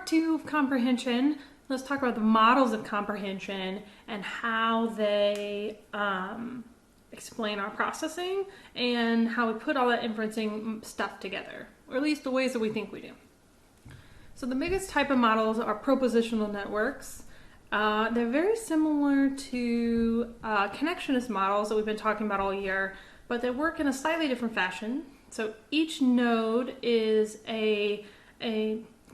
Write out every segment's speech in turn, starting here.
part 2 of comprehension. Let's talk about the models of comprehension and how they explain our processing and how we put all that inferencing stuff together, or at least the ways that we think we do. So the biggest type of models are propositional networks. They're very similar to connectionist models that we've been talking about all year, but they work in a slightly different fashion. So each node is a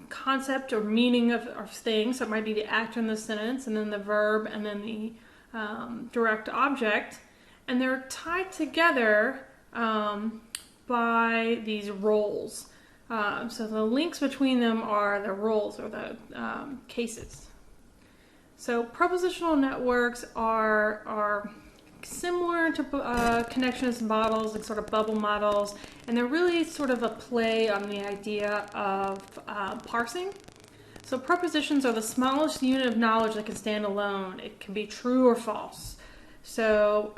concept or meaning of things. So it might be the actor in the sentence, and then the verb, and then the direct object. And they're tied together by these roles. So the links between them are the roles or the cases. So propositional networks are similar to connectionist models and sort of bubble models, and they're really sort of a play on the idea of parsing. So propositions are the smallest unit of knowledge that can stand alone. It can be true or false. So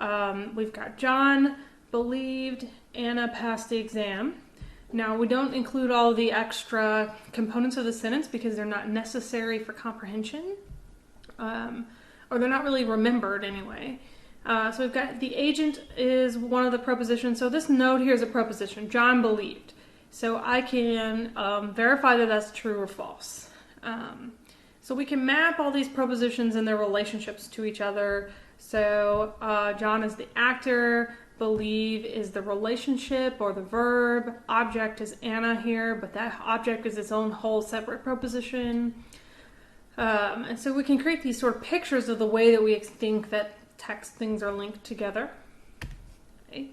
we've got John believed Anna passed the exam. Now, we don't include all of the extra components of the sentence because they're not necessary for comprehension, or they're not really remembered anyway. So we've got the agent is one of the propositions. So this node here is a proposition. John believed. So I can verify that that's true or false. So we can map all these propositions and their relationships to each other. So John is the actor, believe is the relationship or the verb, object is Anna here, but that object is its own whole separate proposition. And so we can create these sort of pictures of the way that we think that text things are linked together. Okay.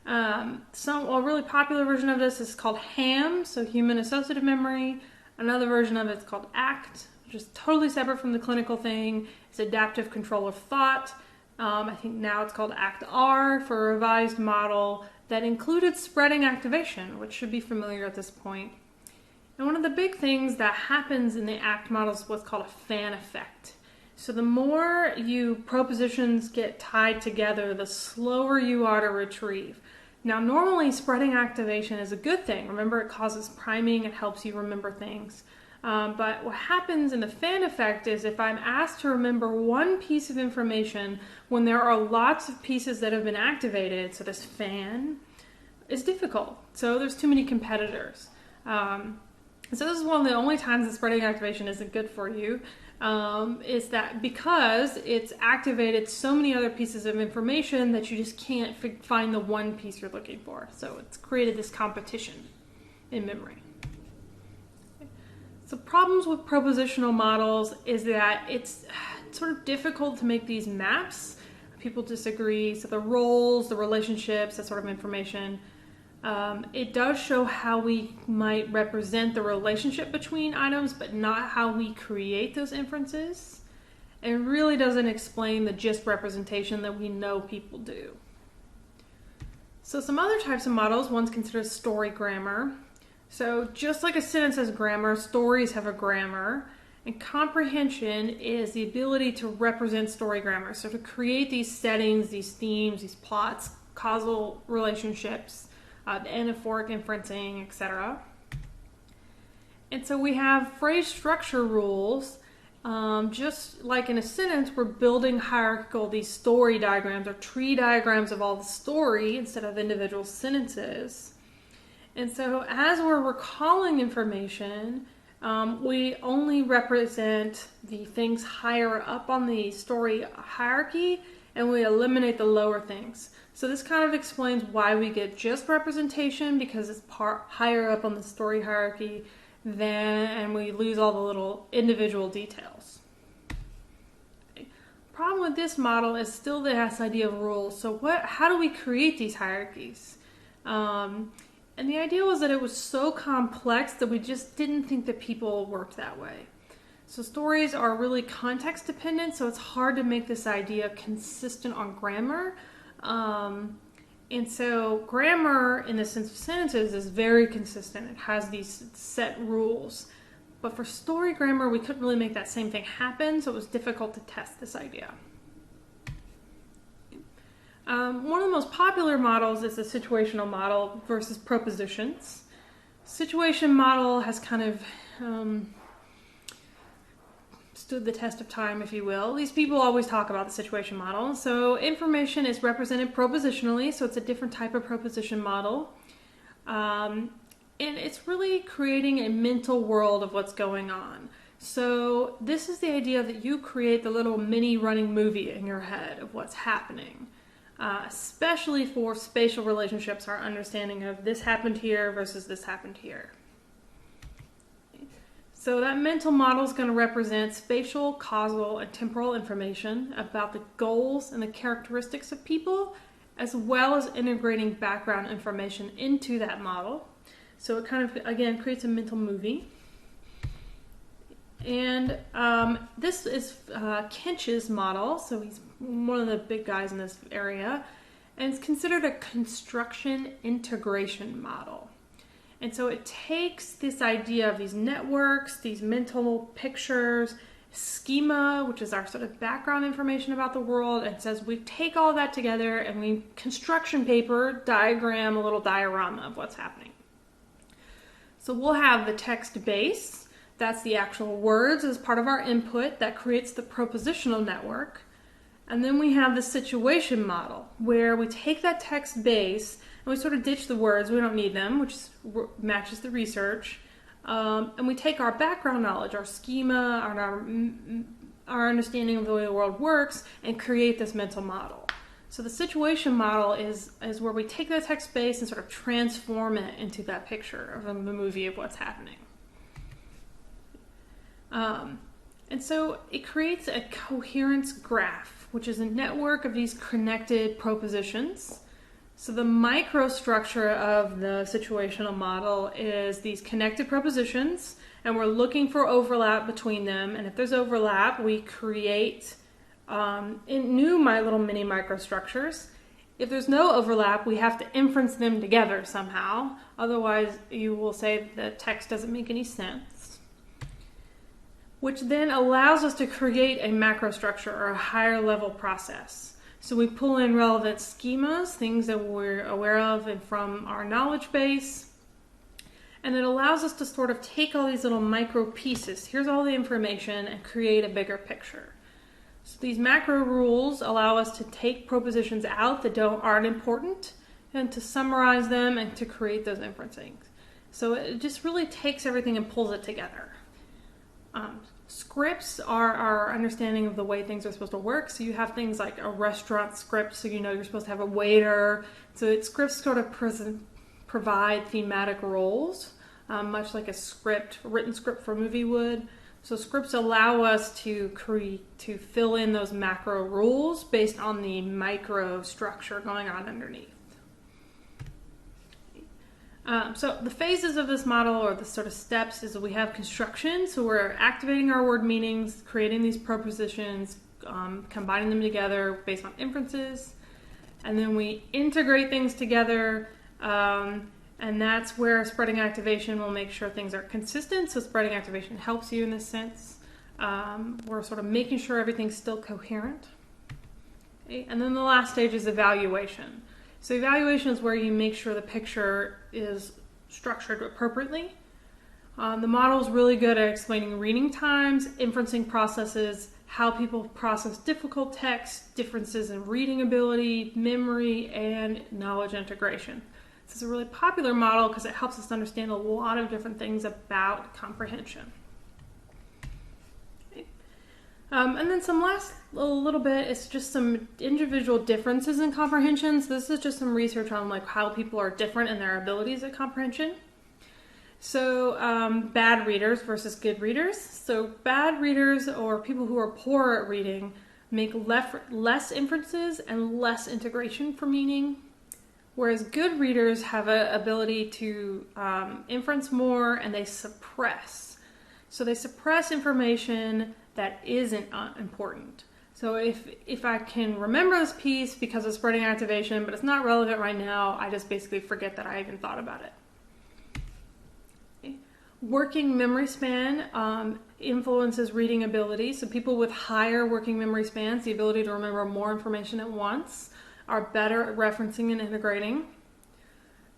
A really popular version of this is called HAM, so human associative memory. Another version of it is called ACT, which is totally separate from the clinical thing. It's adaptive control of thought. I think now it's called ACT-R for a revised model that included spreading activation, which should be familiar at this point. And one of the big things that happens in the ACT model is what's called a fan effect. So the more propositions get tied together, the slower you are to retrieve. Now, normally spreading activation is a good thing. Remember, it causes priming, it helps you remember things. But what happens in the fan effect is if I'm asked to remember one piece of information when there are lots of pieces that have been activated, so this fan, is difficult. So there's too many competitors. So this is one of the only times that spreading activation isn't good for you, is that because it's activated so many other pieces of information that you just can't find the one piece you're looking for. So it's created this competition in memory. So problems with propositional models is that it's sort of difficult to make these maps. People disagree. So the roles, the relationships, that sort of information. It does show how we might represent the relationship between items, but not how we create those inferences. It really doesn't explain the gist representation that we know people do. So some other types of models, one's considered story grammar. So just like a sentence has grammar, stories have a grammar, and comprehension is the ability to represent story grammar. So to create these settings, these themes, these plots, causal relationships, the anaphoric inferencing, etc. And so we have phrase structure rules. Just like in a sentence, we're building hierarchical, these story diagrams or tree diagrams of all the story instead of individual sentences. And so as we're recalling information, we only represent the things higher up on the story hierarchy, and we eliminate the lower things. So this kind of explains why we get just representation, because it's higher up on the story hierarchy, and we lose all the little individual details. Okay. Problem with this model is still this idea of rules. So how do we create these hierarchies? And the idea was that it was so complex that we just didn't think that people worked that way. So stories are really context dependent, so it's hard to make this idea consistent on grammar. And so grammar, in the sense of sentences, is very consistent. It has these set rules. But for story grammar, we couldn't really make that same thing happen, so it was difficult to test this idea. One of the most popular models is the situational model versus propositions. Situation model has kind of stood the test of time, if you will. These people always talk about the situation model. So information is represented propositionally, so it's a different type of proposition model. And it's really creating a mental world of what's going on. So this is the idea that you create the little mini running movie in your head of what's happening. Especially for spatial relationships, our understanding of this happened here versus this happened here. So that mental model is going to represent spatial, causal, and temporal information about the goals and the characteristics of people, as well as integrating background information into that model. So it kind of, again, creates a mental movie. And this is Kinch's model, so he's one of the big guys in this area, and it's considered a construction integration model. And so it takes this idea of these networks, these mental pictures, schema, which is our sort of background information about the world, and says we take all that together and we construction paper, diagram, a little diorama of what's happening. So we'll have the text base, that's the actual words as part of our input that creates the propositional network. And then we have the situation model where we take that text base and we sort of ditch the words, we don't need them, which matches the research. And we take our background knowledge, our schema, our understanding of the way the world works, and create this mental model. So the situation model is where we take that text base and sort of transform it into that picture of the movie of what's happening. And so it creates a coherence graph, which is a network of these connected propositions. So the microstructure of the situational model is these connected propositions, and we're looking for overlap between them. And if there's overlap, we create new little mini microstructures. If there's no overlap, we have to inference them together somehow. Otherwise, you will say the text doesn't make any sense. Which then allows us to create a macrostructure or a higher level process. So we pull in relevant schemas, things that we're aware of and from our knowledge base. And it allows us to sort of take all these little micro pieces, here's all the information, and create a bigger picture. So these macro rules allow us to take propositions out that aren't important and to summarize them and to create those inferencing. So it just really takes everything and pulls it together. Scripts are our understanding of the way things are supposed to work. So you have things like a restaurant script, so you know you're supposed to have a waiter. So scripts sort of provide thematic roles, much like a written script for a movie would. So scripts allow us to fill in those macro rules based on the micro structure going on underneath. So the phases of this model, or the sort of steps, is that we have construction. So we're activating our word meanings, creating these propositions, combining them together based on inferences. And then we integrate things together, and that's where spreading activation will make sure things are consistent. So spreading activation helps you in this sense. We're sort of making sure everything's still coherent. Okay? And then the last stage is evaluation. So evaluation is where you make sure the picture is structured appropriately. The model is really good at explaining reading times, inferencing processes, how people process difficult text, differences in reading ability, memory, and knowledge integration. This is a really popular model because it helps us understand a lot of different things about comprehension. And then a little bit, it's just some individual differences in comprehension. So this is just some research on how people are different in their abilities at comprehension. So bad readers versus good readers. So bad readers, or people who are poor at reading, make less inferences and less integration for meaning. Whereas good readers have an ability to inference more, and they suppress. So they suppress information that isn't important. So if I can remember this piece because of spreading activation, but it's not relevant right now, I just basically forget that I even thought about it. Okay. Working memory span influences reading ability. So people with higher working memory spans, the ability to remember more information at once, are better at referencing and integrating.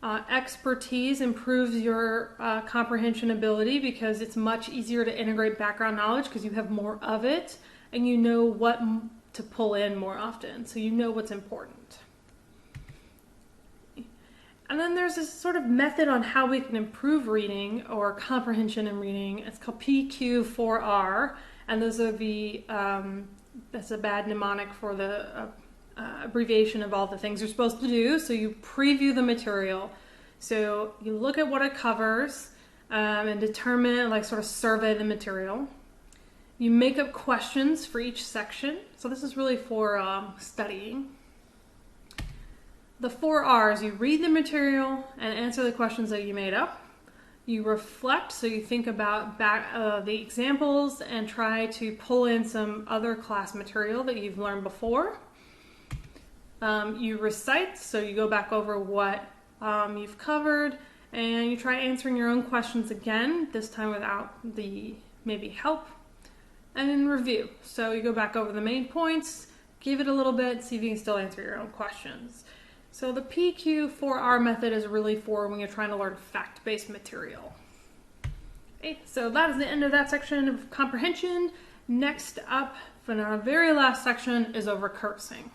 Expertise improves your comprehension ability because it's much easier to integrate background knowledge because you have more of it and you know what to pull in more often, so you know what's important. And then there's this sort of method on how we can improve reading or comprehension in reading. It's called PQ4R, and those are the, that's a bad mnemonic for the abbreviation of all the things you're supposed to do. So you preview the material. So you look at what it covers and determine, like sort of survey the material. You make up questions for each section. So this is really for studying. The 4 R's, you read the material and answer the questions that you made up. You reflect, so you think about the examples and try to pull in some other class material that you've learned before. You recite, so you go back over what you've covered and you try answering your own questions again, this time without the maybe help. And then review, so you go back over the main points, give it a little bit, see if you can still answer your own questions. So the PQ4R method is really for when you're trying to learn fact-based material. Okay, so that is the end of that section of comprehension. Next up, for our very last section, is over recursing.